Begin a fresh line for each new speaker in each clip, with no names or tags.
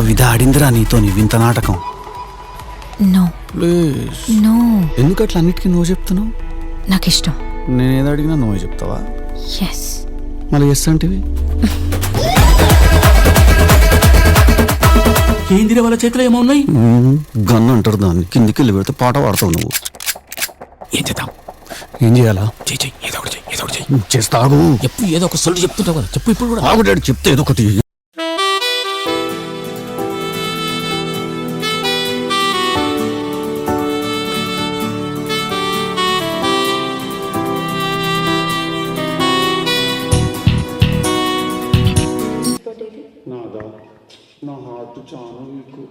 విధ ఆడిందిరా నీతో నీ వింత నాటకం.
No
please.
నో,
ఎందుకు అట్లా అన్నిటికీ నువ్వు చెప్తున్నావు?
నాకు ఇష్టం.
నేనేదో అడిగినా నువ్వే చెప్తావా?
ఎస్.
మళ్ళీ ఎస్ అంటివి.
ఏందిరే వాళ్ళ చేతిలో ఏమో ఉన్నాయి?
గన్ను అంటారు దాన్ని. కిందికి వెళ్ళి పెడితే పాట పాడతావు నువ్వు.
ఏం చేద్దాం?
ఏం చేయాలా?
చెయ్యి ఏదో ఒకటి చెయ్యి, ఏదో ఒకటి చెయ్యి.
చేస్తాగు.
ఎప్పుడు ఏదో ఒక సొల్లు చెప్తుంటావు కదా, చెప్పు ఇప్పుడు కూడా.
ఆగు డాడీ, చెప్తే ఏదో ఒకటి. నాదా నా హార్ట్ చాలా మీకు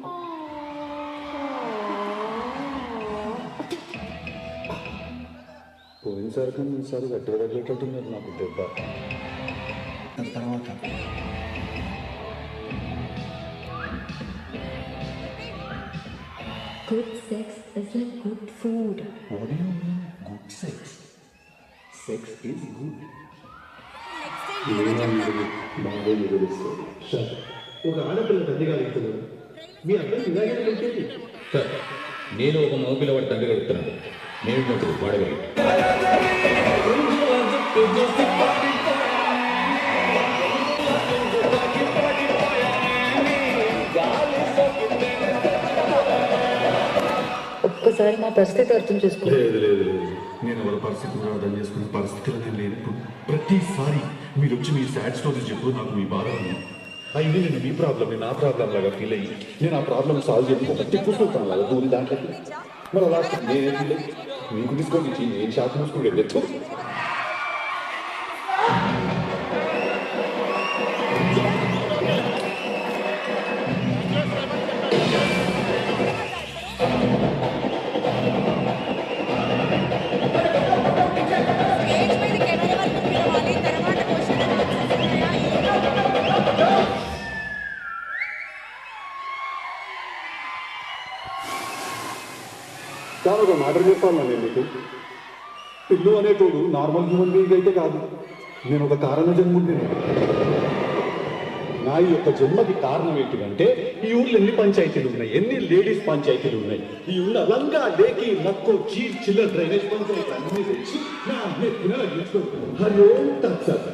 పోయినసారి కానీ ఈసారి గట్టిగా తగ్గేటట్టున్నారు నాకు దెబ్బ. తర్వాత
Good sex is like good food.
What do you mean good sex? Sex is good. బాగా ఎదురుస్తుంది.
ఒక ఆడపిల్ల తండ్రిగా వెళ్తున్నారు, మీ అబ్బాయి ఇలాగే వెళ్తుంది
సార్. నేను ఒక మగపిల్లవాడి తండ్రి గడుపుతున్నాను. నేను మంచిది వాడగలి.
ఒక్కసారి మా పరిస్థితి అర్థం చేసుకో.
లేదు లేదు లేదు, నేను ఎవరి పరిస్థితులు అర్థం చేసుకునే పరిస్థితులు నేను లేనప్పుడు ప్రతిసారి మీరు వచ్చి మీ సాడ్ స్టోరీస్ చెప్పు, నాకు మీ బాధ అయింది. నేను మీ ప్రాబ్లమ్ నా ప్రాబ్లం లాగా ఫీల్ అయ్యి నేను ఆ ప్రాబ్లమ్ సాల్వ్ చేయకపోతే కూర్చుంటాను కదా దూరి దాంట్లోకి. మరి లాస్ట్ నేనే ఫీల్ అయ్యి మీకు డిస్కౌంట్ ఇచ్చి నేను షాప్ మూసుకుంటే తెచ్చు. చాలా ఒక మ్యాటర్ చెప్పాను నేను మీకు. పిల్లు అనేటోడు నార్మల్ హ్యూమన్ బీయింగ్ అయితే కాదు. నేను ఒక కారణ జన్ముడిని. నా ఈ యొక్క జన్మకి కారణం ఏంటిదంటే ఈ ఊర్లో ఎన్ని పంచాయతీలు ఉన్నాయి, ఎన్ని లేడీస్ పంచాయతీలు ఉన్నాయి. ఈ ఊళ్ళో లంగా లేకి నక్కు చిల్లర డ్రైనేజ్ పంచాయతీ అన్ని తెచ్చి నా నెత్తిన గిచ్చుకుంటాను. హలో తత్సత్.